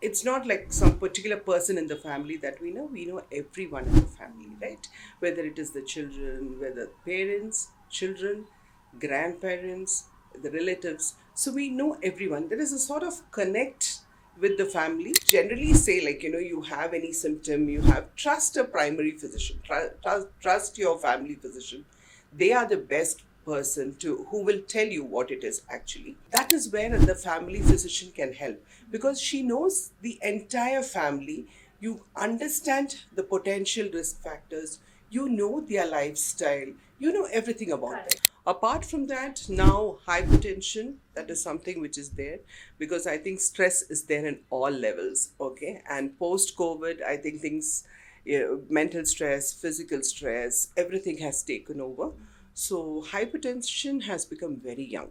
it's not like some particular person in the family that we know everyone in the family, right? Whether it is the children, whether parents, children, grandparents, the relatives. So we know everyone. There is a sort of connect with the family. Generally say, like, you have any symptom, you have, trust a primary physician, trust your family physician. They are the best person to who will tell you what it is actually. That is where the family physician can help, because she knows the entire family. You understand the potential risk factors, you know their lifestyle, you know everything about them. Apart from that, now hypertension, that is something which is there, because I think stress is there in all levels. Okay, and post COVID, I think things, mental stress, physical stress, everything has taken over. So hypertension has become very young,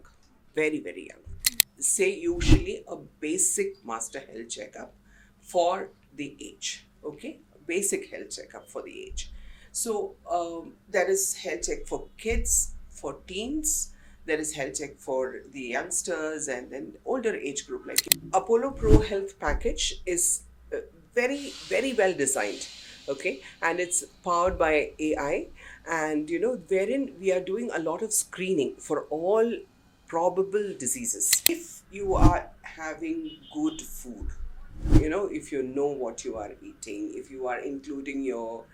very, very young. Say usually a basic master health checkup for the age. Okay, basic health checkup for the age. So there is health check for kids, for teens. There is health check for the youngsters and then older age group. Like Apollo ProHealth package is very, very well designed. Okay, and it's powered by AI, and wherein we are doing a lot of screening for all probable diseases. If you are having good food, if you know what you are eating, if you are including your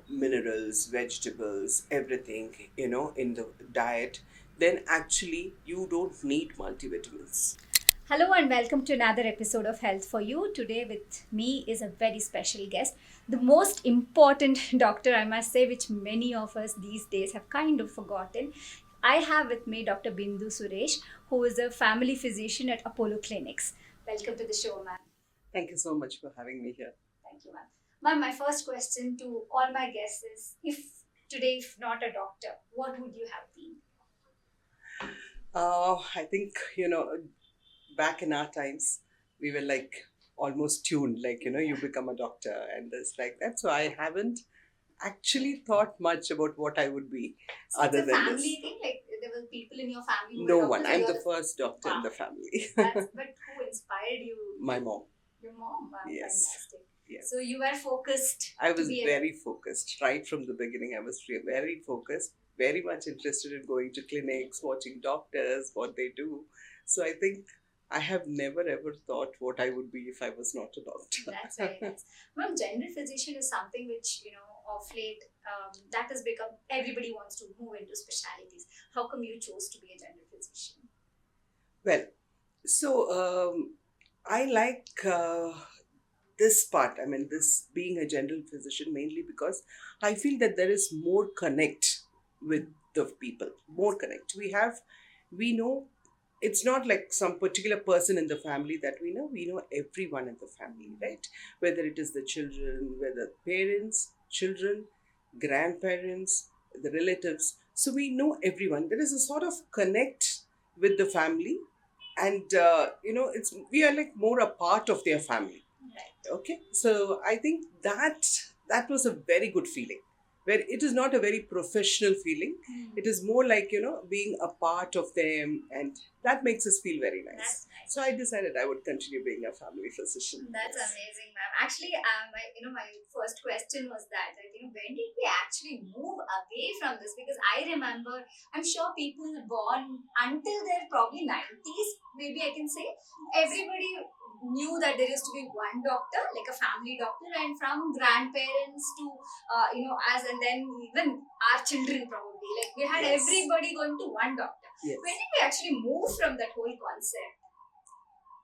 minerals, vegetables, everything in the diet, then actually you don't need multivitamins. Hello and welcome to another episode of Health for You. Today with me is a very special guest, the most important doctor, I must say, which many of us these days have kind of forgotten. I have with me Dr. Bindu Suresh, who is a family physician at Apollo Clinics. Welcome to the show, ma'am. Thank you so much for having me here. Thank you, ma'am. Ma'am, my first question to all my guests is, if today, if not a doctor, what would you have been? I think, back in our times, we were like almost tuned, like, you become a doctor and this, like that. So I haven't actually thought much about what I would be. So other it's a than family this. thing, like there were people in your family who No were one. doctors, or I'm you're the first doctor in the family. but who inspired you? My mom. Your mom. Wow, Yes. fantastic. Yes. So you were focused. I to was be very focused right from the beginning. I was very focused, very much interested in going to clinics, watching doctors, what they do. So I think I have never ever thought what I would be if I was not a doctor. That's very nice. Ma'am, general physician is something which, of late, that has become, everybody wants to move into specialities. How come you chose to be a general physician? Well, so I like this part. I mean, this being a general physician mainly because I feel that there is more connect with the people, more connect. We know it's not like some particular person in the family that we know everyone in the family, right? Whether it is the children, whether parents, children, grandparents, the relatives. So we know everyone. There is a sort of connect with the family, and it's we are like more a part of their family. Right. Okay, so I think that was a very good feeling, where it is not a very professional feeling. It is more like being a part of them, and that makes us feel very nice. That's nice. So I decided I would continue being a family physician. That's Yes. amazing, ma'am. Actually, my first question was that, when did we actually move away from this? Because I remember, I'm sure people born until their probably 90s, maybe I can say, everybody knew that there used to be one doctor, like a family doctor, and from grandparents to, as and then even our children probably, like we had Yes. everybody going to one doctor. Yes. When did we actually move from that whole concept?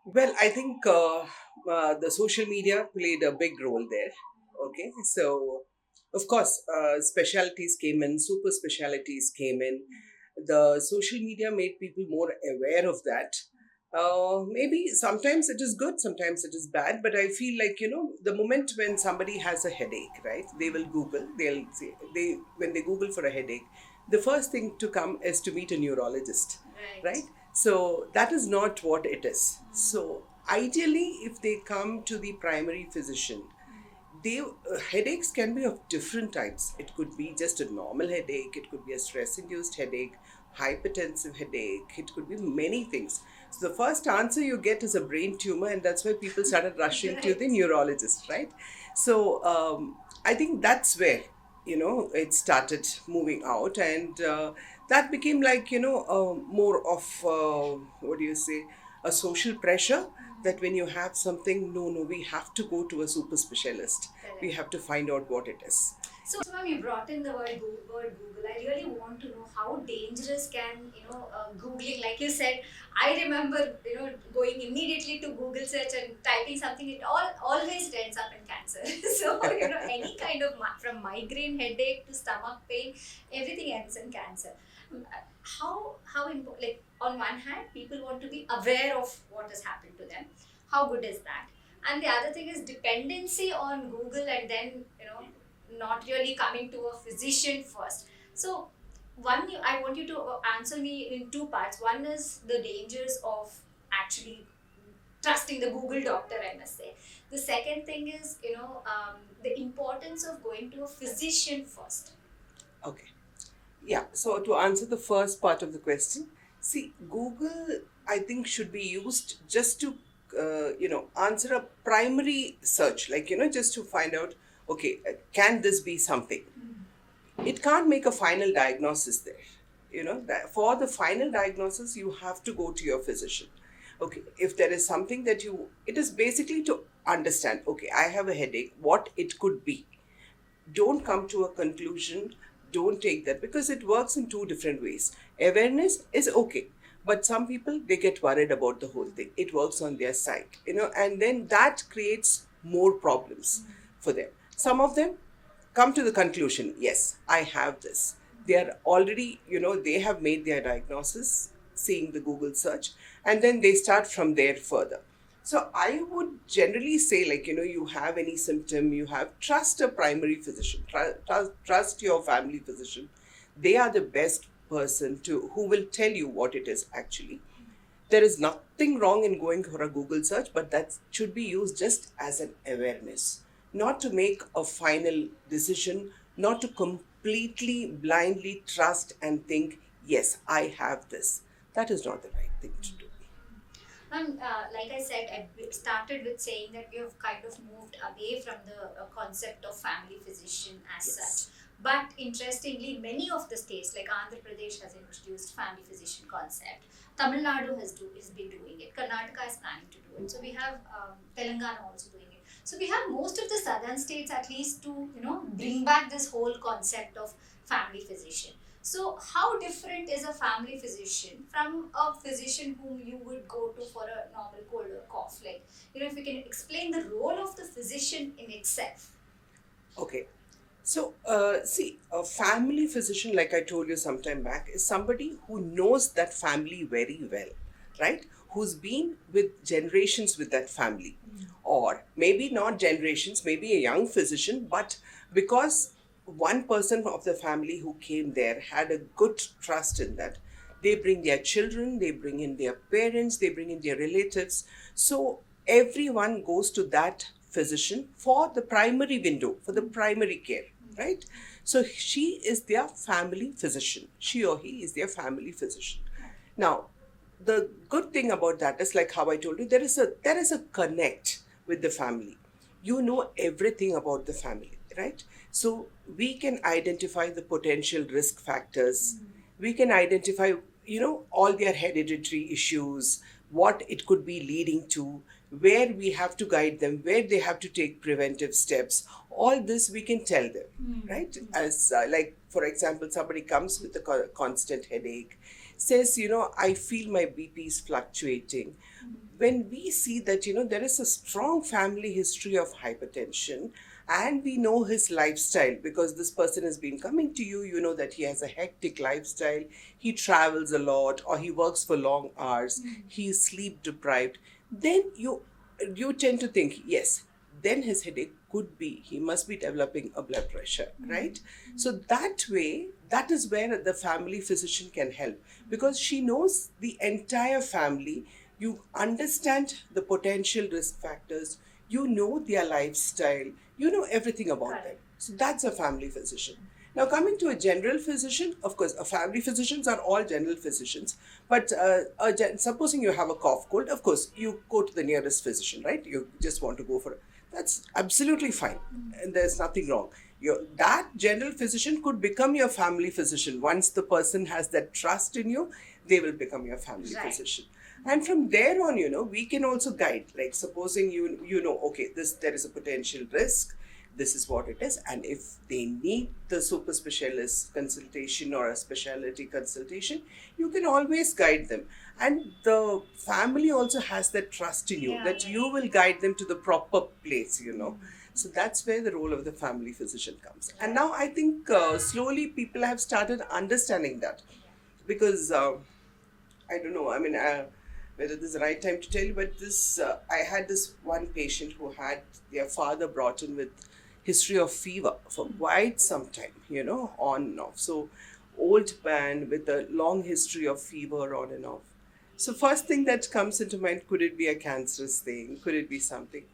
Well, I think the social media played a big role there. Okay, so of course, specialties came in, super specialties came in. The social media made people more aware of that. Maybe sometimes it is good, sometimes it is bad, but I feel like the moment when somebody has a headache, right? They will Google. They'll say when they Google for a headache, the first thing to come is to meet a neurologist, right? So that is not what it is. So ideally, if they come to the primary physician, they headaches can be of different types. It could be just a normal headache, it could be a stress induced headache, hypertensive headache, it could be many things. So the first answer you get is a brain tumor, and that's why people started rushing to the Right. neurologist, right? So I think that's where it started moving out, and that became like more of what do you say, a social pressure, that when you have something, no, no, we have to go to a super specialist. We Correct. have to find out what it is. So, ma'am, you brought in the word Google. I really want to know how dangerous can Googling. Like you said, I remember going immediately to Google search and typing something. It always ends up in cancer. So any kind of from migraine headache to stomach pain, everything ends in cancer. How important? Like on one hand, people want to be aware of what has happened to them. How good is that? And the other thing is dependency on Google, and then not really coming to a physician first. So I want you to answer me in two parts. One is the dangers of actually trusting the Google doctor, I must say. The second thing is the importance of going to a physician first. Okay. Yeah, so to answer the first part of the question, see, Google, I think, should be used just to, answer a primary search, like, just to find out, okay, can this be something? It can't make a final diagnosis there. That for the final diagnosis, you have to go to your physician. Okay, if there is something that it is basically to understand, okay, I have a headache, what it could be. Don't come to a conclusion, don't take that, because it works in two different ways. Awareness is okay, but some people, they get worried about the whole thing. It works on their side, and then that creates more problems for them. Some of them come to the conclusion, yes, I have this. They are already, they have made their diagnosis seeing the Google search, and then they start from there further. So I would generally say, like, you have any symptom, you have, trust a primary physician, trust your family physician. They are the best person to who will tell you what it is actually. There is nothing wrong in going for a Google search, but that should be used just as an awareness, not to make a final decision, not to completely blindly trust and think, yes, I have this. That is not the right thing to do. And like I said, I started with saying that we have kind of moved away from the concept of family physician as Yes. such. But interestingly, many of the states, like Andhra Pradesh, has introduced family physician concept. Tamil Nadu has been doing it. Karnataka is planning to do it. So we have Telangana also doing it. So we have most of the southern states at least to bring back this whole concept of family physician. So, how different is a family physician from a physician whom you would go to for a normal cold or cough? Like, if you can explain the role of the physician in itself. Okay. So, see, a family physician, like I told you some time back, is somebody who knows that family very well, right? Who's been with generations with that family. Or maybe not generations, maybe a young physician, but because one person of the family who came there had a good trust in that, they bring their children, they bring in their parents, they bring in their relatives. So everyone goes to that physician for the primary window, for the primary care, right? So she is their family physician. She or he is their family physician. Now, the good thing about that is, like how I told you, there is a connect with the family. You know everything about the family, right? So we can identify the potential risk factors. We can identify, all their hereditary issues, what it could be leading to, where we have to guide them, where they have to take preventive steps. All this we can tell them, right? As like, for example, somebody comes with a constant headache, says, I feel my BP is fluctuating. When we see that, there is a strong family history of hypertension, and we know his lifestyle, because this person has been coming to you, you know that he has a hectic lifestyle, he travels a lot, or he works for long hours, he is sleep deprived, then you tend to think, yes, then his headache could be, he must be developing a blood pressure, right? So that way, that is where the family physician can help, because she knows the entire family. You understand the potential risk factors, you know their lifestyle, you know everything about them. Correct. So that's a family physician. Now, coming to a general physician, of course, family physicians are all general physicians. But supposing you have a cough cold, of course, you go to the nearest physician, right? You just want to go for it. That's absolutely fine. And there's nothing wrong. That general physician could become your family physician. Once the person has that trust in you, they will become your family Right. physician. And from there on, we can also guide. Like supposing okay, there is a potential risk, this is what it is, and if they need the super specialist consultation or a specialty consultation, you can always guide them. And the family also has that trust in you, Yeah, that right. you will guide them to the proper place. So that's where the role of the family physician comes. And now I think slowly people have started understanding that, because I don't know. I mean, whether this is the right time to tell you, but I had this one patient who had their father brought in with history of fever for quite some time, on and off. So, old man with a long history of fever on and off. So, first thing that comes into mind, could it be a cancerous thing? Could it be something?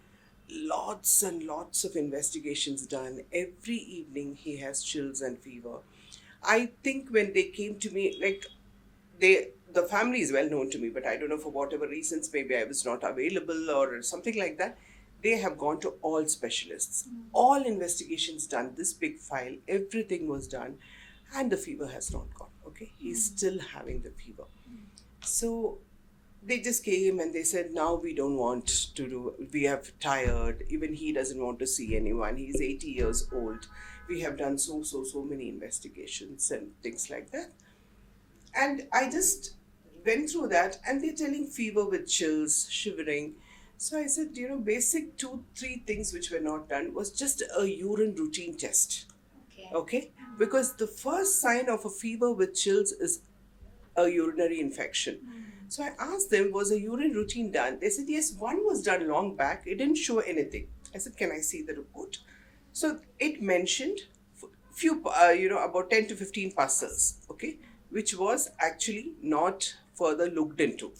Lots and lots of investigations done. Every evening he has chills and fever. I think when they came to me, like the family is well known to me, but I don't know, for whatever reasons, maybe I was not available or something like that. They have gone to all specialists, all investigations done, this big file, everything was done, and the fever has not gone. Okay, he's still having the fever. So they just came and they said, now we don't want to do, we have tired, even he doesn't want to see anyone, he's 80 years old, we have done so many investigations and things like that. And I just went through that, and they're telling fever with chills, shivering. So I said, basic two, three things which were not done was just a urine routine test. Okay. Okay? Because the first sign of a fever with chills is a urinary infection. So I asked them, was a urine routine done? They said, yes, one was done long back. It didn't show anything. I said, can I see the report? So it mentioned few, about 10 to 15 parcels, okay, which was actually not further looked into.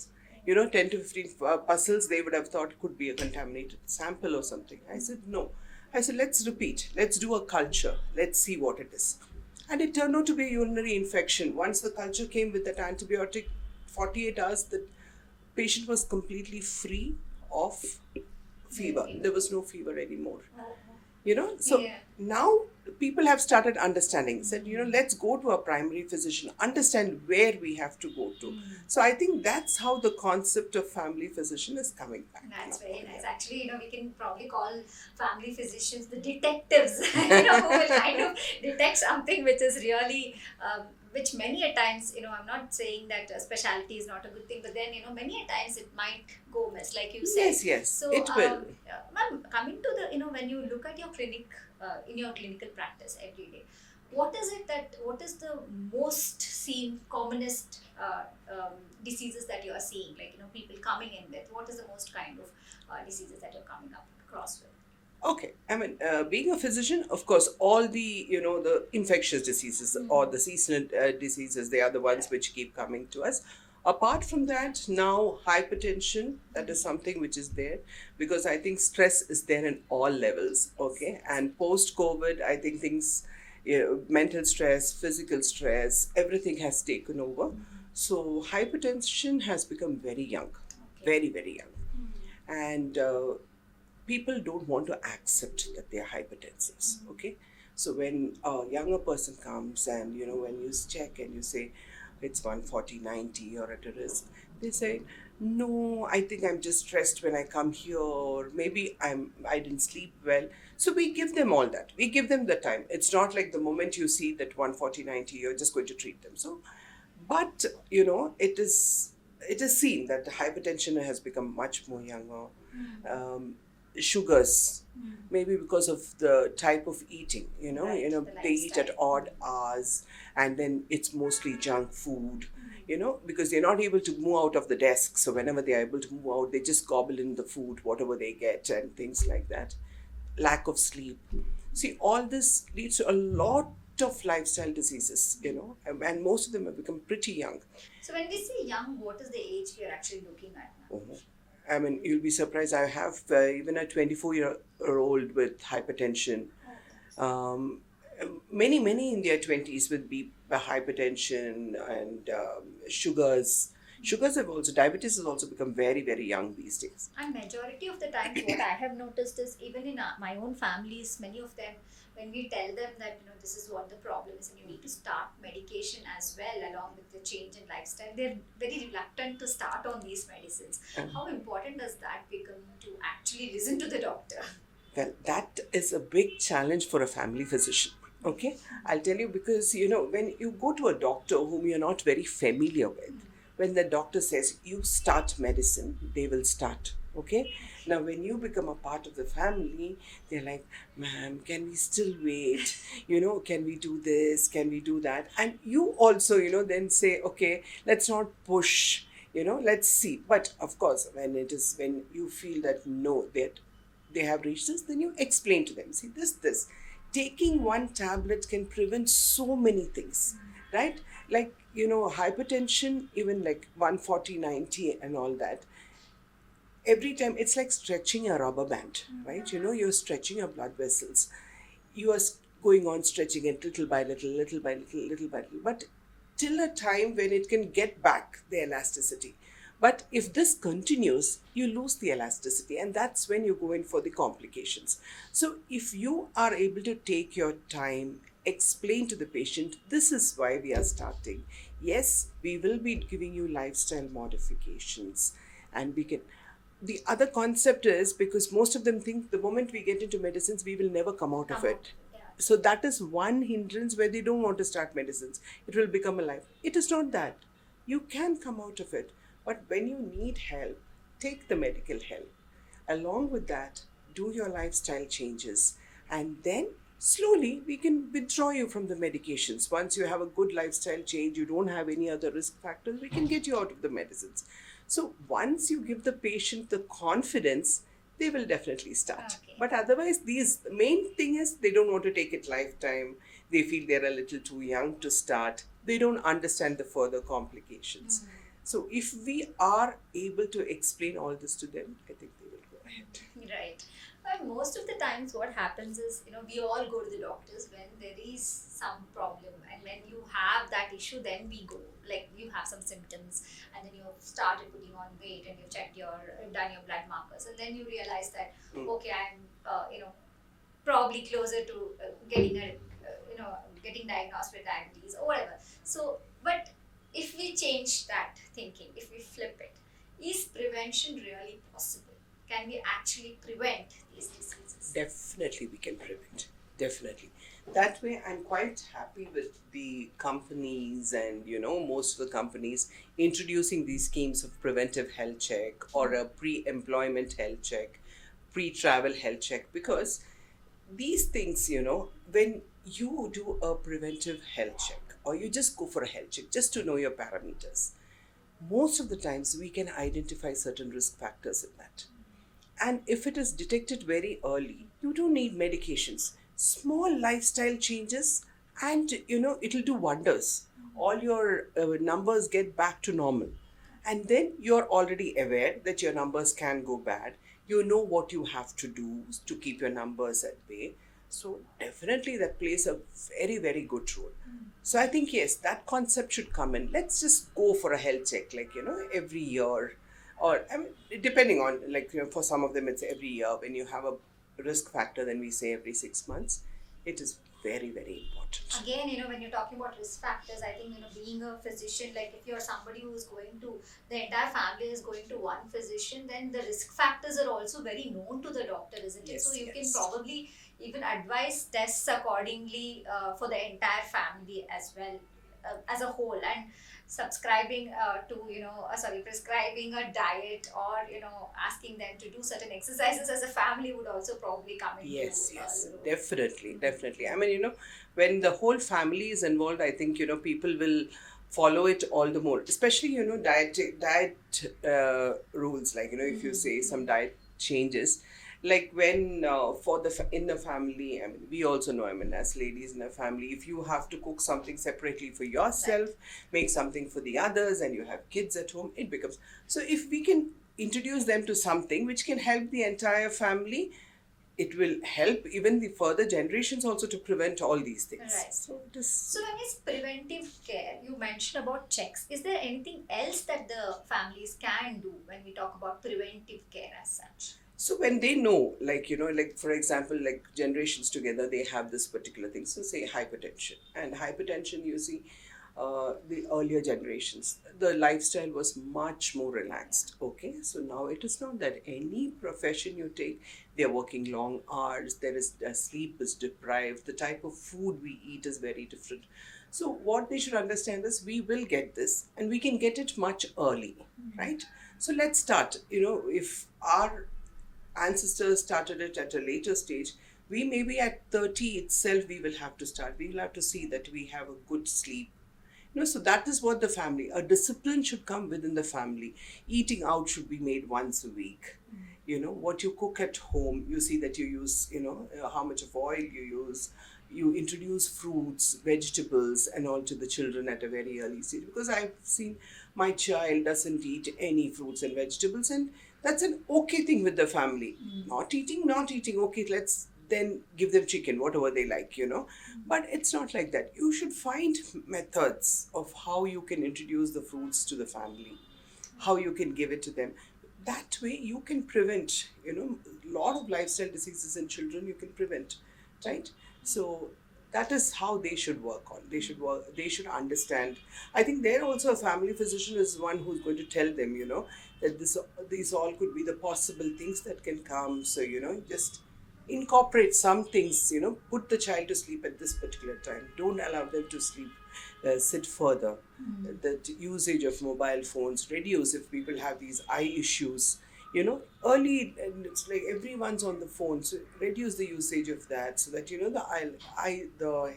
10 to 15 parcels, they would have thought could be a contaminated sample or something. I said, no. I said, let's repeat. Let's do a culture. Let's see what it is. And it turned out to be a urinary infection. Once the culture came with that antibiotic, 48 hours, the patient was completely free of fever. There was no fever anymore. So Yeah. now people have started understanding, said, let's go to a primary physician, understand where we have to go to. So I think that's how the concept of family physician is coming back That's now. very nice. Actually, we can probably call family physicians the detectives, who will kind of detect something which is really, which many a times, I'm not saying that specialty is not a good thing, but then, many a times it might go miss, like you said. Yes, So, it will. ma'am, coming to the, when you look at your clinic, in your clinical practice every day, what is the most seen, commonest diseases that you are seeing? Like, people coming in with, what is the most kind of diseases that you're coming up across with? Okay, I mean, being a physician, of course, all the infectious diseases or the seasonal diseases, they are the ones which keep coming to us. Apart from that, now hypertension, that is something which is there, because I think stress is there in all levels. Okay, and post COVID, I think things, mental stress, physical stress, everything has taken over. So hypertension has become very young, Okay. very very young, and people don't want to accept that they are hypertensives. Okay, so when a younger person comes and when you check and you say it's 140/90 or at a risk, they say, no, I think I'm just stressed when I come here, or maybe I didn't sleep well. So we give them all that, we give them the time. It's not like the moment you see that 140/90 you're just going to treat them. So but it is seen that the hypertension has become much more younger. Sugars, maybe because of the type of eating, Right, the they eat at lifestyle. odd hours, and then it's mostly junk food, because they're not able to move out of the desk. So whenever they're able to move out, they just gobble in the food, whatever they get, and things like that. Lack of sleep. See, all this leads to a lot of lifestyle diseases, and most of them have become pretty young. So when we say young, what is the age we are actually looking at now? Mhm. I mean, you'll be surprised. I have even a 24-year-old with hypertension. Um, Many in their 20s with hypertension and sugars have also, diabetes has also become very, very young these days. And majority of the times, what I have noticed is even in my own families, many of them, when we tell them that this is what the problem is, and you need to start medication as well along with the change in lifestyle, they're very reluctant to start on these medicines. How important does that become to actually listen to the doctor? Well, that is a big challenge for a family physician. Okay, I'll tell you, because when you go to a doctor whom you're not very familiar with, when the doctor says you start medicine, they will start. Okay, now when you become a part of the family, they're like, ma'am, can we still wait? Can we do this? Can we do that? And you also, then say, okay, let's not push. Let's see. But of course, when you feel that no, that they have reached this, then you explain to them, see, this taking one tablet can prevent so many things, right? Like, hypertension, even like 140/90 and all that, every time it's like stretching a rubber band, right? You're stretching your blood vessels, you are going on stretching it little by little, little by little, little by little, but till a time when it can get back the elasticity. But if this continues, you lose the elasticity, and that's when you go in for the complications. So if you are able to take your time, explain to the patient, this is why we are starting. Yes, we will be giving you lifestyle modifications, and we can. The other concept is, because most of them think the moment we get into medicines, we will never come out of it. Yeah. So that is one hindrance where they don't want to start medicines. It will become a life. It is not that. You can come out of it. But when you need help, take the medical help. Along with that, do your lifestyle changes. And then slowly we can withdraw you from the medications. Once you have a good lifestyle change, you don't have any other risk factors, we can get you out of the medicines. So once you give the patient the confidence, they will definitely start. Okay. But otherwise, the main thing is they don't want to take it lifetime. They feel they're a little too young to start. They don't understand the further complications. So if we are able to explain all this to them, I think they will go ahead. Right. But most of the times, what happens is, we all go to the doctors when there is some problem, and when you have that issue, then we go. Like, you have some symptoms, and then you've started putting on weight, and you've done your blood markers, and then you realize that, okay, I'm, probably closer to getting diagnosed with diabetes or whatever. So, but if we change that thinking, if we flip it, is prevention really possible? Can we actually prevent these diseases? Definitely we can prevent. Definitely. That way I'm quite happy with the companies and, most of the companies introducing these schemes of preventive health check or a pre-employment health check, pre-travel health check, because these things, when you do a preventive health check or you just go for a health check just to know your parameters, most of the times we can identify certain risk factors in that. And if it is detected very early, you don't need medications. Small lifestyle changes, and it'll do wonders. All your numbers get back to normal. And then you're already aware that your numbers can go bad. You know what you have to do to keep your numbers at bay. So definitely that plays a very, very good role. So I think, yes, that concept should come in. Let's just go for a health check, like, every year. Or, I mean, depending on, like, for some of them, it's every year. When you have a risk factor, then we say every 6 months. It is very, very important. Again, when you're talking about risk factors, I think, being a physician, like if you're somebody who is going to, the entire family is going to one physician, then the risk factors are also very known to the doctor, isn't it? Yes, So you can yes. probably even advise tests accordingly for the entire family as well, as a whole. And subscribing prescribing a diet, or asking them to do certain exercises as a family would also probably come into Yes, the role. definitely. I mean, when the whole family is involved, I think, people will follow it all the more, especially, diet rules, like, if you say some diet changes, like when in the family, I mean, we also know, I mean, as ladies in a family, if you have to cook something separately for yourself, make something for the others, and you have kids at home, it becomes, so if we can introduce them to something which can help the entire family, it will help even the further generations also to prevent all these things. Right. So it is. So when it's preventive care, you mentioned about checks. Is there anything else that the families can do when we talk about preventive care as such? So when they know, like, like for example, like generations together, they have this particular thing. So say hypertension. And hypertension, you see, the earlier generations, the lifestyle was much more relaxed. Okay. So now it is not that any profession you take, they're working long hours, there is sleep is deprived, the type of food we eat is very different. So what they should understand is we will get this and we can get it much early, right? So let's start. If our ancestors started it at a later stage, we maybe at 30 itself we will have to start. We will have to see that we have a good sleep. So that is what the family, a discipline should come within the family. Eating out should be made once a week. What you cook at home, you see that you use, how much of oil you use. You introduce fruits, vegetables, and all to the children at a very early stage. Because I've seen my child doesn't eat any fruits and vegetables, and that's an okay thing with the family. Not eating, not eating. Okay, let's then give them chicken, whatever they like. But it's not like that. You should find methods of how you can introduce the fruits to the family, how you can give it to them. That way you can prevent, a lot of lifestyle diseases in children you can prevent, right? So that is how they should work on. They should understand. I think there also a family physician is one who's going to tell them, that these all could be the possible things that can come. So, just incorporate some things, put the child to sleep at this particular time. Don't allow them to sleep, sit further. The usage of mobile phones, reduce if people have these eye issues. Early, and it's like everyone's on the phone, so reduce the usage of that so that, the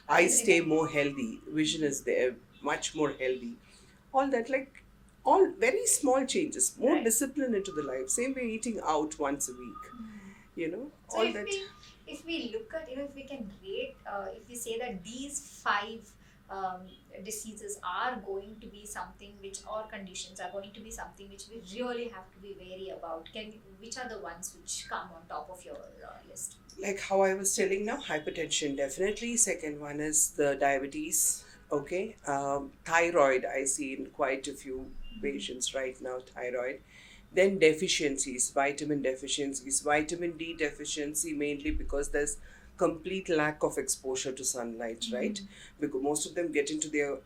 eyes stay more healthy, vision is there, much more healthy. All that, like, all very small changes, more Right. discipline into the life. Same way eating out once a week, So all if that. we look at, if we can rate, if we say that these five diseases are going to be something which, or conditions are going to be something which we really have to be wary about, which are the ones which come on top of your list? Like how I was telling now, hypertension definitely. Second one is the diabetes. Okay, thyroid. I see in quite a few patients right now. Thyroid. Then deficiencies, vitamin deficiencies, vitamin D deficiency mainly because there's complete lack of exposure to sunlight, right? Because most of them get into their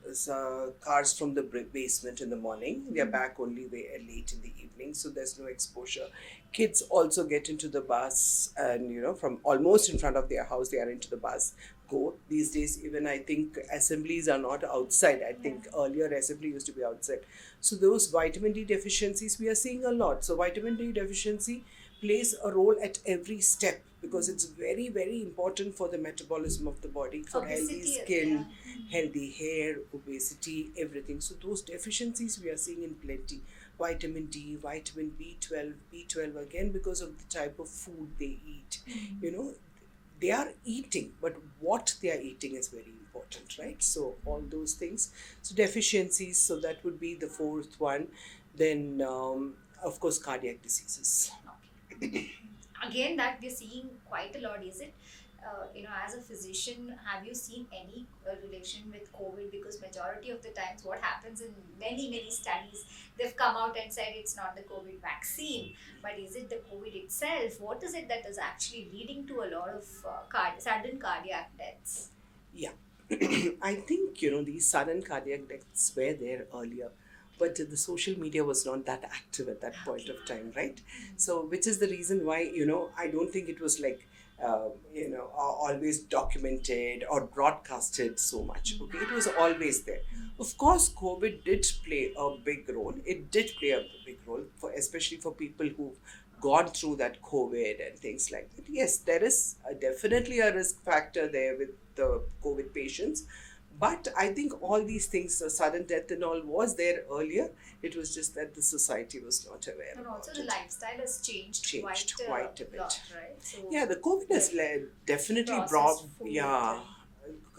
cars from the basement in the morning. They're back only late in the evening, so there's no exposure. Kids also get into the bus, and from almost in front of their house, they are into the bus. Go these days, even I think assemblies are not outside. I think earlier assembly used to be outside. So those vitamin D deficiencies we are seeing a lot. So vitamin D deficiency plays a role at every step because it's very, very important for the metabolism of the body, for healthy Obesity, skin, healthy hair, obesity, everything. So those deficiencies we are seeing in plenty. Vitamin D, vitamin B12, B12 again because of the type of food they eat. They are eating, but what they are eating is very important, right? So all those things. So deficiencies, so that would be the fourth one. Then, of course, cardiac diseases. Okay. Again, that we're seeing quite a lot. Is it, as a physician, have you seen any relation with COVID? Because majority of the times, what happens in many studies, they've come out and said it's not the COVID vaccine, but is it the COVID itself? What is it that is actually leading to a lot of sudden cardiac deaths? Yeah. I think, these sudden cardiac deaths were there earlier, but the social media was not that active at that point of time, right? So, which is the reason why, I don't think it was like, always documented or broadcasted so much. Okay, it was always there. Of course, COVID did play a big role. It did play a big role for, especially for people who've gone through that COVID and things like that. Yes, there is definitely a risk factor there with the COVID patients. But I think all these things, the sudden death and all, was there earlier. It was just that the society was not aware And about also the it. lifestyle has changed Quite a bit. lot, right? So Yeah, the COVID has definitely processed brought, food yeah,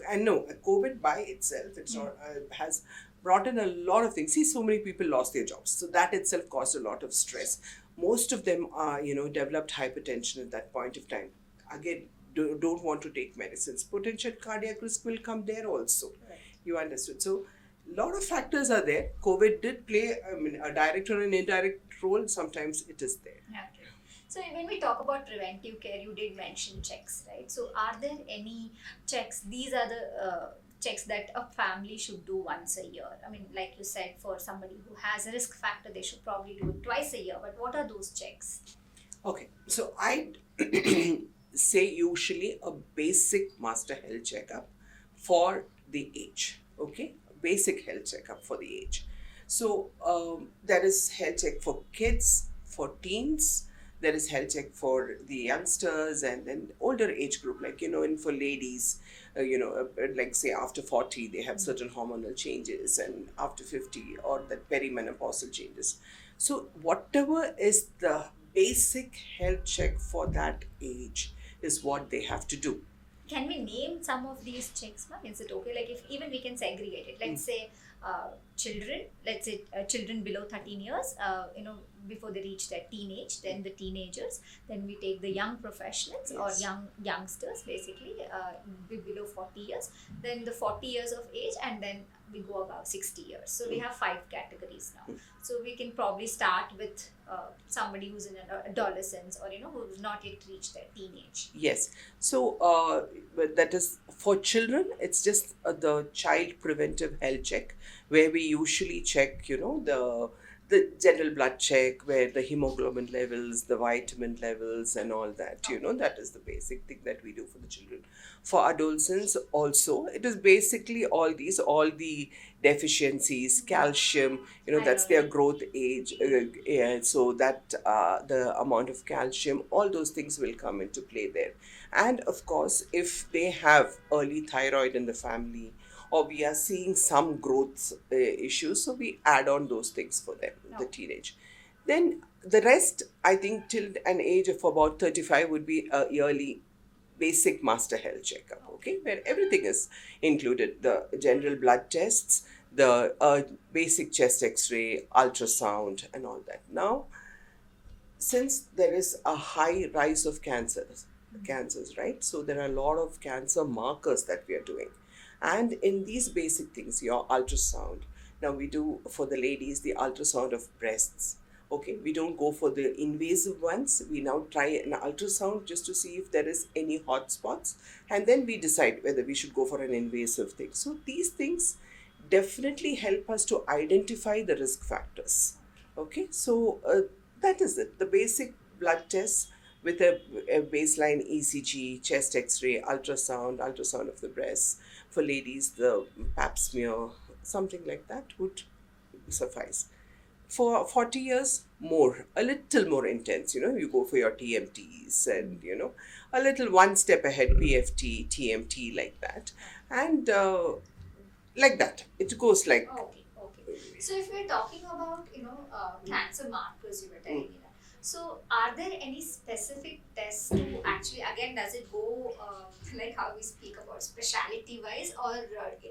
and no, COVID by itself, it's not, has brought in a lot of things. See, so many people lost their jobs, so that itself caused a lot of stress. most of them are, developed hypertension at that point of time. Again, don't want to take medicines. Potential cardiac risk will come there also. Right. You understood. So a lot of factors are there. COVID did play, I mean, a direct or an indirect role. Sometimes it is there. Okay. So when we talk about preventive care, you did mention checks, right? So are there any checks? These are the checks that a family should do once a year. I mean, like you said, for somebody who has a risk factor, they should probably do it twice a year. But what are those checks? Okay, so I say usually a basic master health checkup for the age. Okay, basic health checkup for the age. So there is health check for kids, for teens. There is health check for the youngsters and then older age group, like and for ladies, like say after 40, they have certain hormonal changes, and after 50, or that perimenopausal changes. So whatever is the basic health check for that age is what they have to do. Can we name some of these checks, ma'am? Is it okay? Like if even we can segregate it. Let's say children. Let's say children below 13 years. Before they reach their teenage, then the teenagers. Then we take the young professionals or Yes. youngsters, basically below 40 years. Then the 40 years of age, and then we go above 60 years. So we have 5 categories now. So we can probably start with somebody who's in an adolescence, or who's not yet reached their teenage. Yes. So, but that is for children, it's just the child preventive health check, where we usually check, the general blood check, where the hemoglobin levels, the vitamin levels, and all that. That is the basic thing that we do for the children. For adolescents, also, it is basically all the deficiencies, calcium. That's their growth age. Yeah, so that the amount of calcium, all those things will come into play there. And of course, if they have early thyroid in the family, or we are seeing some growth issues, so we add on those things for them, the teenage. Then the rest, I think, till an age of about 35 would be a yearly basic master health checkup, okay, where everything is included: the general blood tests, the basic chest x-ray, ultrasound, and all that. Now, since there is a high rise of cancers, right? So there are a lot of cancer markers that we are doing. And in these basic things, your ultrasound, now we do for the ladies the ultrasound of breasts. Okay, we don't go for the invasive ones. We now try an ultrasound just to see if there is any hot spots, and then we decide whether we should go for an invasive thing. So these things definitely help us to identify the risk factors. Okay, so that is it. The basic blood tests with a baseline ECG, chest X-ray, ultrasound of the breast. For ladies, the Pap smear, something like that would suffice. For 40 years, a little more intense. You go for your TMTs, and a little one step ahead, PFT, TMT, like that, and like that. It goes like. Okay, okay. So if we're talking about cancer markers, you were telling me that. So are there any specific tests to actually, again, does it go like how we speak about speciality wise, or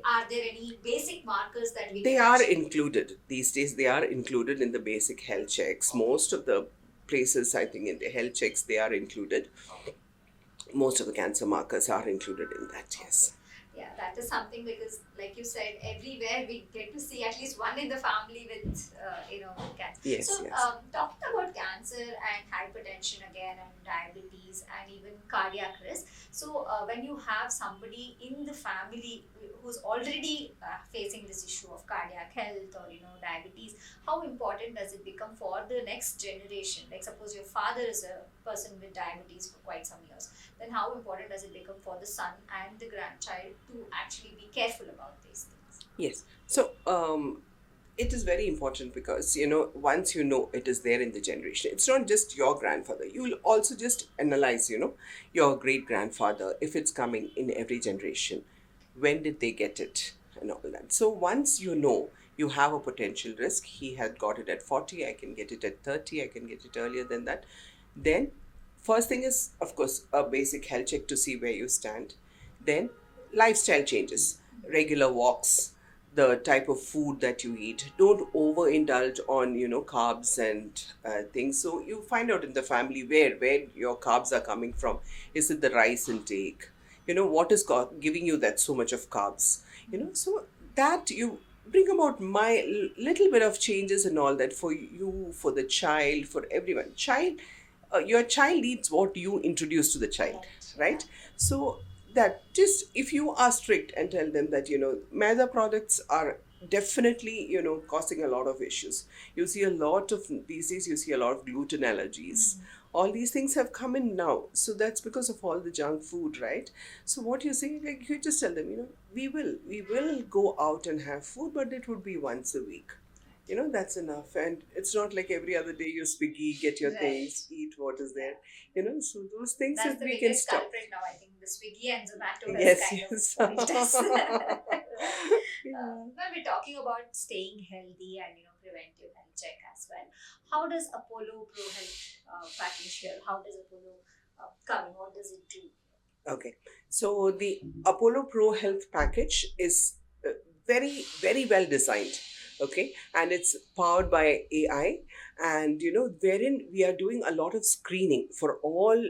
are there any basic markers that we They can are actually- included these days. They are included in the basic health checks. Most of the places, I think, in the health checks, they are included. Most of the cancer markers are included in that. Yes. Yeah, that is something, because like you said, everywhere we get to see at least one in the family with cancer. Yes, So yes. talking about cancer and hypertension again, and diabetes, and even cardiac risk. So when you have somebody in the family who's already facing this issue of cardiac health, or diabetes, how important does it become for the next generation? Like suppose your father is a person with diabetes for quite some years, then how important does it become for the son and the grandchild to actually be careful about these things? Yes. So it is very important, because once it is there in the generation, it's not just your grandfather. You will also just analyze your great grandfather, if it's coming in every generation, when did they get it, and all that. So once you have a potential risk, he had got it at 40, I can get it at 30, I can get it earlier than that. Then first thing is, of course, a basic health check to see where you stand. Then lifestyle changes, regular walks, the type of food that you eat. Don't overindulge on, carbs and things. So you find out in the family where your carbs are coming from. Is it the rice intake? What is giving you that so much of carbs? So that you bring about my little bit of changes and all that for you, for the child, for everyone. Your child needs what you introduce to the child, right? So that, just if you are strict and tell them that maida products are definitely causing a lot of issues. You see a lot of these days, you see a lot of gluten allergies. All these things have come in now, so that's because of all the junk food, right? So what you say, like, you just tell them, we will go out and have food, but it would be once a week. That's enough. And it's not like every other day you Swiggy, get your Right. things, eat what is there. So those things That's that the we can biggest stop. culprit now. I think the Swiggy and Zomato has Yes, kind yes. of spoiled us. Yeah. When we're talking about staying healthy and preventive health check as well, how does Apollo Pro Health package here? How does Apollo come in? What does it do? Okay. So the Apollo Pro Health package is very, very well designed. Okay. And it's powered by AI. And, wherein we are doing a lot of screening for all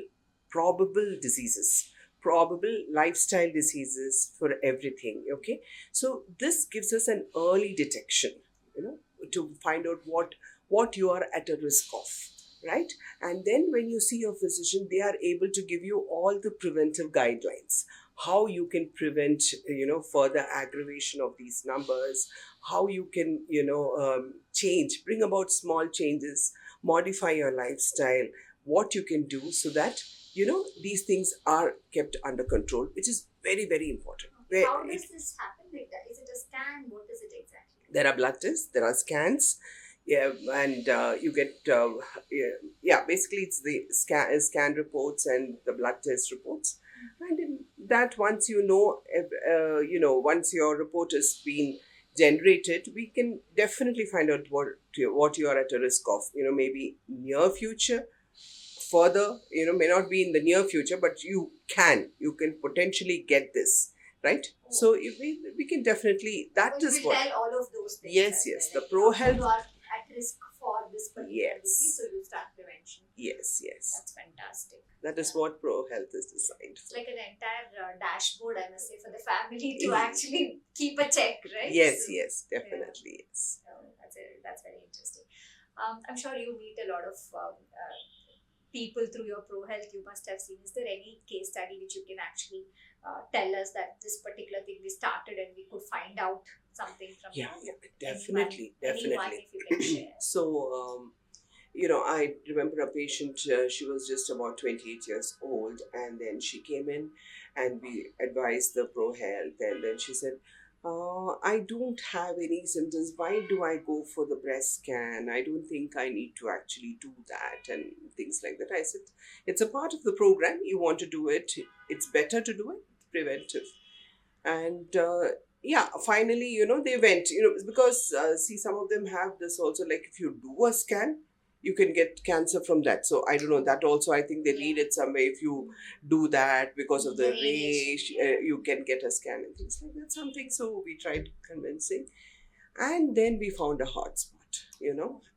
probable diseases, probable lifestyle diseases, for everything. Okay. So this gives us an early detection, you know, to find out what you are at a risk of, right? And then when you see your physician, they are able to give you all the preventive guidelines, how you can prevent further aggravation of these numbers, how you can change, bring about small changes, modify your lifestyle, what you can do so that these things are kept under control, which is very, very important. Okay. How does this happen? Like that? Is it a scan? What is it exactly? There are blood tests, there are scans, yeah, and you get yeah, basically it's the scan reports and the blood test reports. And in that, once once your report has been generated, we can definitely find out what you are at a risk of, maybe near future, further, may not be in the near future, but you can potentially get this, right? So if we can definitely, that So you is will what. tell all of those things. Yes, as yes, well. the Like, Pro you Health. are at risk for this particular Yes. disease, so you start prevention. Yes, yes. That's fantastic. That is Yeah. what Pro Health is designed It's for. like an entire dashboard, I must say, for the family to Ye- actually keep a check, right? Yes, So, yes, definitely, yes. that's very interesting. I'm sure you meet a lot of people through your Pro Health. You must have seen. Is there any case study which you can actually tell us that this particular thing we started and we could find out something from Yeah, that? yeah, definitely, Anyone, definitely. if you can share. So, I remember a patient, she was just about 28 years old, and then she came in and we advised the Pro Health, and then she said, I don't have any symptoms. Why do I go for the breast scan? I don't think I need to actually do that, and things like that. I said, it's a part of the program. You want to do it, it's better to do it preventive. And yeah, finally, they went, because see, some of them have this also, like, if you do a scan, you can get cancer from that. So I don't know, that also I think they read it somewhere. If you do that because of the The radiation, race, yeah. you can get a scan and things like that, something. So we tried convincing, and then we found a hot spot,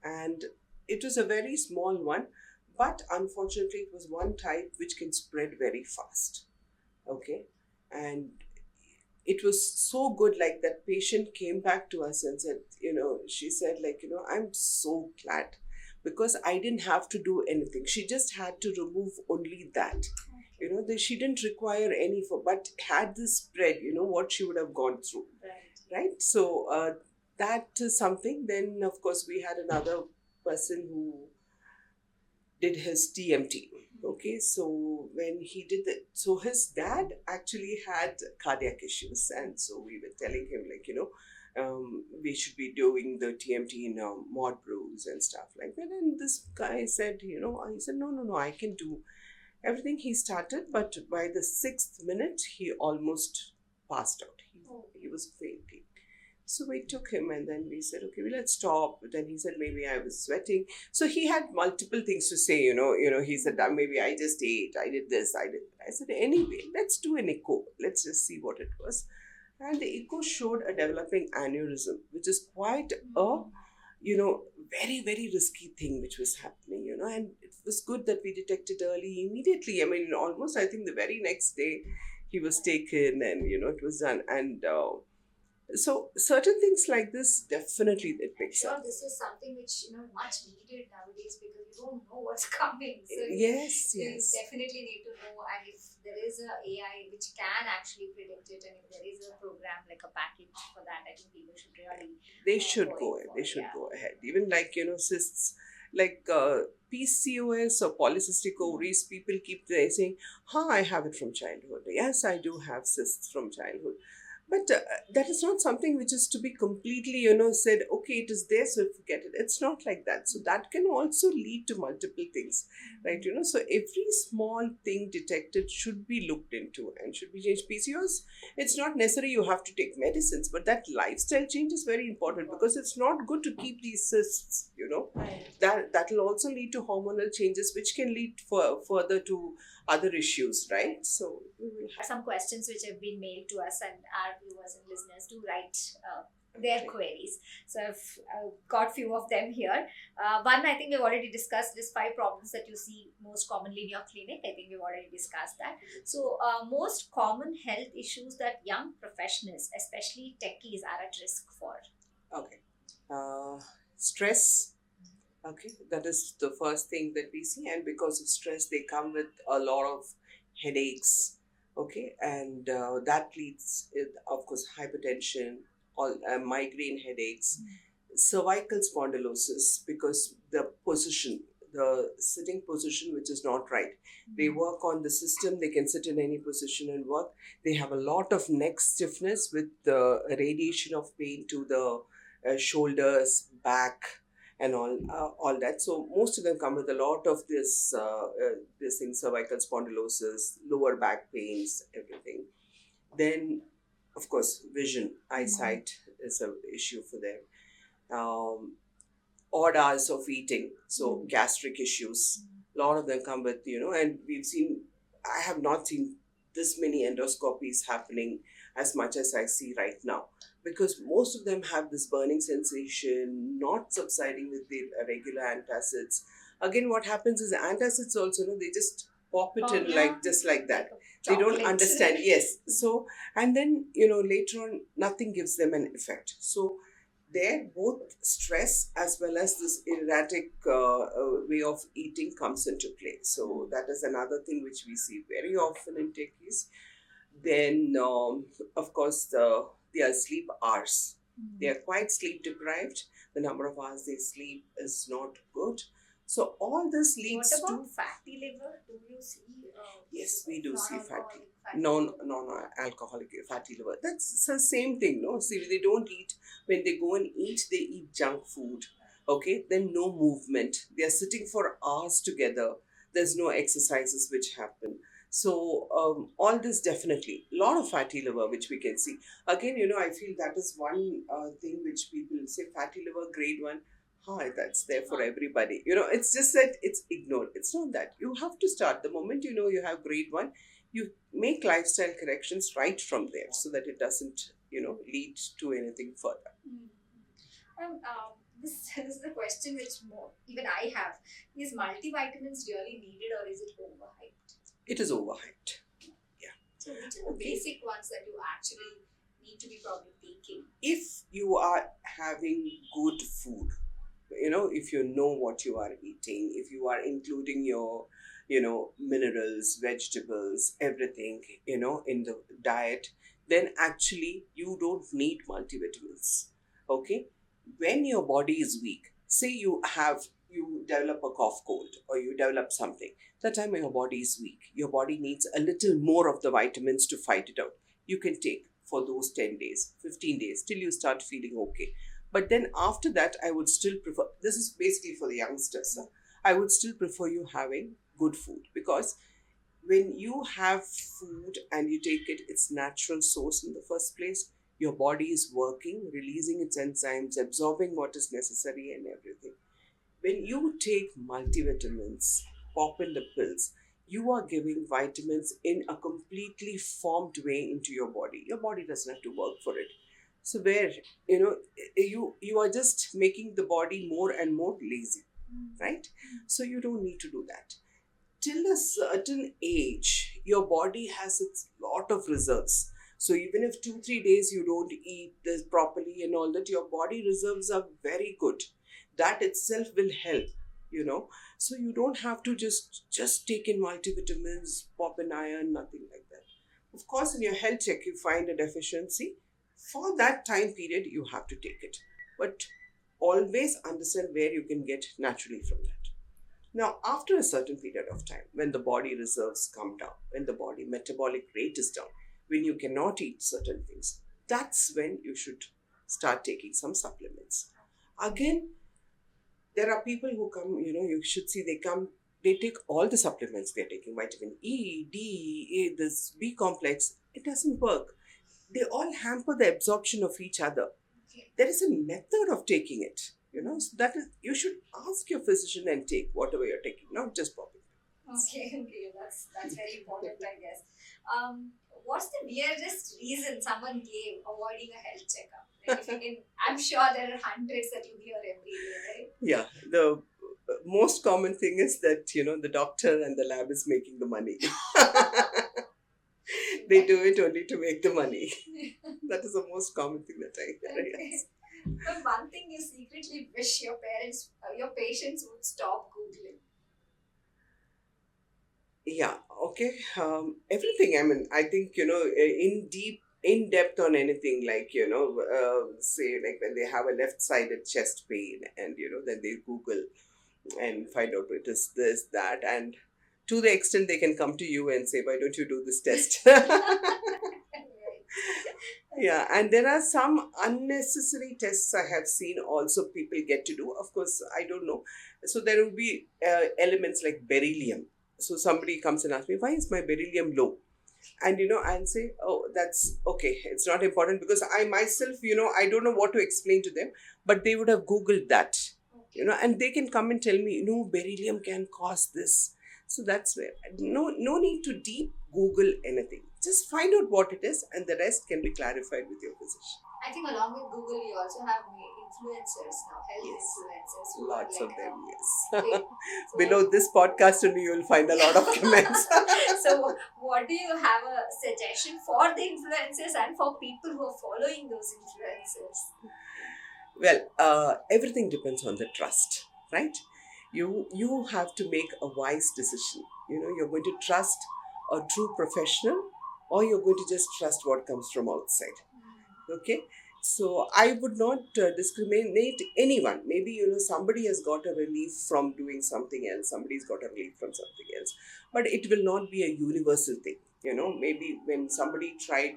and it was a very small one, but unfortunately it was one type which can spread very fast. Okay. And it was so good, like, that patient came back to us and said, she said, like, I'm so glad, because I didn't have to do anything. She just had to remove only that. She didn't require any for, but had this spread, what she would have gone through, Right. right? So that is something. Then of course we had another person who did his TMT. Okay, so when he did that, so his dad actually had cardiac issues, and so we were telling him, like, we should be doing the TMT in mod brews and stuff like that. And this guy said, he said, no, no, no, I can do everything. He started, but by the 6th minute, he almost passed out. He was fainting. So we took him, and then we said, okay, well, let's stop. But then he said, maybe I was sweating. So he had multiple things to say, he said, maybe I just ate, I did this, I did that. I said, anyway, let's do an echo. Let's just see what it was. and the echo showed a developing aneurysm, which is quite a, you know, very, very risky thing which was happening, and it was good that we detected early immediately. I mean, almost, I think the very next day he was taken, and, it was done. And so certain things like this, definitely it I'm picks sure up. this is something which much needed nowadays because you don't know what's coming. So Yes, you yes. definitely need to know, and if there is a AI which can actually predict it, and if there is a program like a package for that, I think people should really They should go in go for. they should Yeah. go ahead. Even like, cysts, like PCOS or polycystic ovaries, people keep saying, I have it from childhood. Yes, I do have cysts from childhood. But that is not something which is to be completely, said, okay, it is there, so forget it. It's not like that. So that can also lead to multiple things, right? So every small thing detected should be looked into and should be changed. PCOS, it's not necessary you have to take medicines, but that lifestyle change is very important, because it's not good to keep these cysts, Right. that will also lead to hormonal changes, which can lead further to other issues, right? So we will have Some questions which have been mailed to us, and our viewers and listeners do write their Okay. queries. So I've got few of them here. One, I think we've already discussed, this 5 problems that you see most commonly in your clinic. I think we've already discussed that. So most common health issues that young professionals, especially techies, are at risk for. Okay. Stress. Okay, that is the first thing that we see, and because of stress, they come with a lot of headaches. Okay, and that leads, of course, hypertension, all migraine headaches, cervical spondylosis, because the sitting position, which is not right. They work on the system, they can sit in any position and work. They have a lot of neck stiffness with the radiation of pain to the shoulders, back, and all that. So most of them come with a lot of this thing, cervical spondylosis, lower back pains, everything. Then, of course, vision, eyesight is an issue for them. Um, Odd hours of eating, so gastric issues. A lot of them come with, and we've seen, I have not seen this many endoscopies happening as much as I see right now, because most of them have this burning sensation not subsiding with the regular antacids. Again, what happens is antacids also, they just pop it Oh, in, yeah. like just like that. They don't Chocolate. understand. Yes. So, and then, later on, nothing gives them an effect. So there, both stress as well as this erratic way of eating comes into play. So that is another thing which we see very often in techies. Then, of course, their sleep hours. They are quite sleep deprived. The number of hours they sleep is not good. So all this What leads about to, fatty liver? Do you see? yes, we do see fatty, non-alcoholic non-alcoholic fatty liver. That's the same thing, no? See, they don't eat. When they go and eat, they eat junk food. Okay, then no movement. They are sitting for hours together. There's no exercises which happen. So all this, definitely a lot of fatty liver which we can see. Again, I feel that is one thing which people say, fatty liver grade 1. Hi, that's there for everybody. It's just that it's ignored. It's not that. You have to start the moment you have grade 1. You make lifestyle corrections right from there, so that it doesn't lead to anything further. This is the question which more even I have. Is multivitamins really needed, or is it overhyped? It is overhyped. So which are the basic ones that you actually need to be probably taking? If you are having good food, if you know what you are eating, if you are including your minerals, vegetables, everything in the diet, then actually you don't need multivitamins. Okay, when your body is weak, say you develop a cough cold, or you develop something, that time your body is weak, your body needs a little more of the vitamins to fight it out. You can take for those 10 days, 15 days, till you start feeling okay. But then after that, I would still prefer, this is basically for the youngsters, I would still prefer you having good food, because when you have food and you take it, its natural source in the first place, your body is working, releasing its enzymes, absorbing what is necessary and everything. When you take multivitamins, pop in the pills, you are giving vitamins in a completely formed way into your body. Your body doesn't have to work for it. So where, you are just making the body more and more lazy, right? So you don't need to do that. Till a certain age, your body has its lot of reserves. So even if 2 3 days you don't eat this properly and all that, your body reserves are very good. That itself will help, you know. So you don't have to just take in multivitamins, pop in iron, nothing like that. Of course, in your health check, you find a deficiency. For that time period, you have to take it. But always understand where you can get naturally from that. Now, after a certain period of time, when the body reserves come down, when the body metabolic rate is down, when you cannot eat certain things, that's when you should start taking some supplements. Again, there are people who come, you should see they come, they take all the supplements they're taking, vitamin E, D, A, this B complex. It doesn't work. They all hamper the absorption of each other. Okay. There is a method of taking it, so that is, you should ask your physician and take whatever you're taking, not just popping. Okay, okay, that's very important, I guess. What's the weirdest reason someone gave avoiding a health checkup? Like if you can, I'm sure there are hundreds that you hear every day, right? Yeah, the most common thing is that the doctor and the lab is making the money. They do it only to make the money. That is the most common thing that I hear. Okay. Yes. But one thing you secretly wish your patients would stop googling. Yeah, okay. Everything. I mean, I think in depth on anything, like say like when they have a left-sided chest pain, and then they Google and find out it is this, that, and to the extent they can come to you and say, why don't you do this test? Right. Yeah, and there are some unnecessary tests I have seen also people get to do. Of course, I don't know. So there will be elements like beryllium. So somebody comes and asks me, why is my beryllium low? And I'll say, oh, that's okay. It's not important, because I myself, I don't know what to explain to them, but they would have Googled that, Okay. and they can come and tell me, no, beryllium can cause this. So that's where no need to deep Google anything. Just find out what it is, and the rest can be clarified with your physician. I think along with Google, you also have influencers now, health Yes, influencers who are lots of like them. big. Yes. So, Below this podcast only, you will find a lot of comments. so what do you have a suggestion for the influencers and for people who are following those influencers? Well, everything depends on the trust, right? You have to make a wise decision. You're going to trust a true professional, or you're going to just trust what comes from outside. Okay, so I would not discriminate anyone. Maybe somebody has got a relief from doing something else, somebody's got a relief from something else, but it will not be a universal thing. Maybe when somebody tried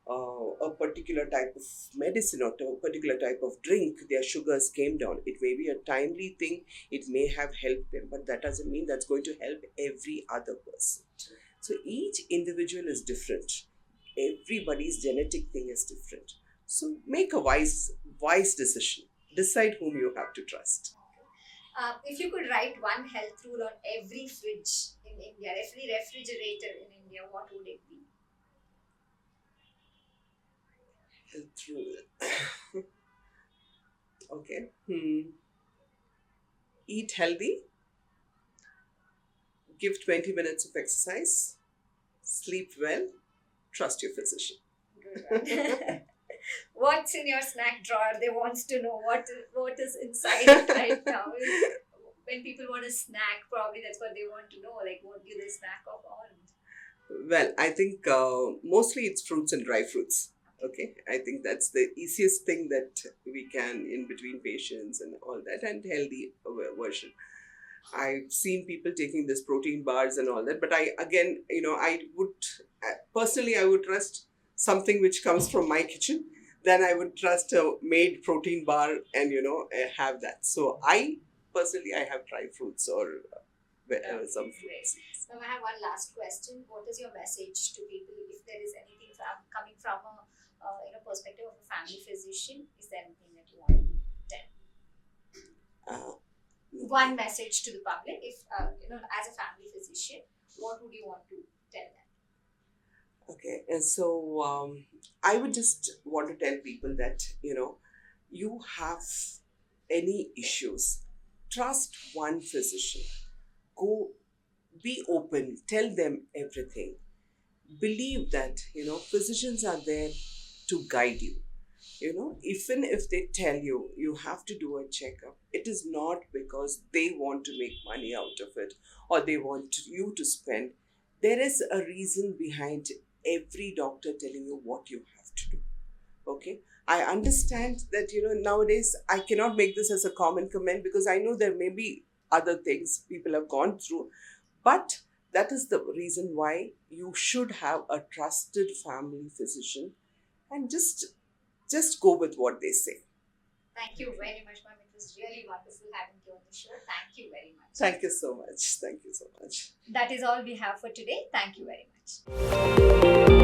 a particular type of medicine or a particular type of drink, their sugars came down. It may be a timely thing, it may have helped them, but that doesn't mean that's going to help every other person. So each individual is different. Everybody's genetic thing is different. So make a wise decision. Decide whom you have to trust. If you could write one health rule on every fridge in India, every refrigerator in India, what would it be? Health rule. Okay. Eat healthy. Give 20 minutes of exercise. Sleep well. Trust your physician. Good one. What's in your snack drawer? They wants to know what is inside it right now. When people want a snack, probably that's what they want to know. Like, what do they snack off on? Well, I think mostly it's fruits and dry fruits. Okay, I think that's the easiest thing that we can in between patients and all that, and healthy version. I've seen people taking this protein bars and all that, but I again, I would personally, I would trust something which comes from my kitchen. Then I would trust a made protein bar and have that. So I personally, I have dry fruits or some Great. fruits. Now, I have one last question. What is your message to people if there is anything coming from a perspective of a family physician? Is there anything that you want to tell? Uh, One message to the public, if as a family physician, what would you want to tell them? Okay, and so I would just want to tell people that, you have any issues, trust one physician. Go, be open, tell them everything. Believe that, physicians are there to guide you. Even if they tell you you have to do a checkup, it is not because they want to make money out of it or they want you to spend. There is a reason behind every doctor telling you what you have to do. Okay, I understand that, nowadays I cannot make this as a common comment because I know there may be other things people have gone through, but that is the reason why you should have a trusted family physician, and just go with what they say. Thank you very much, ma'am. It was really wonderful having you on the show. Thank you very much. Thank you so much. Thank you so much. That is all we have for today. Thank you very much.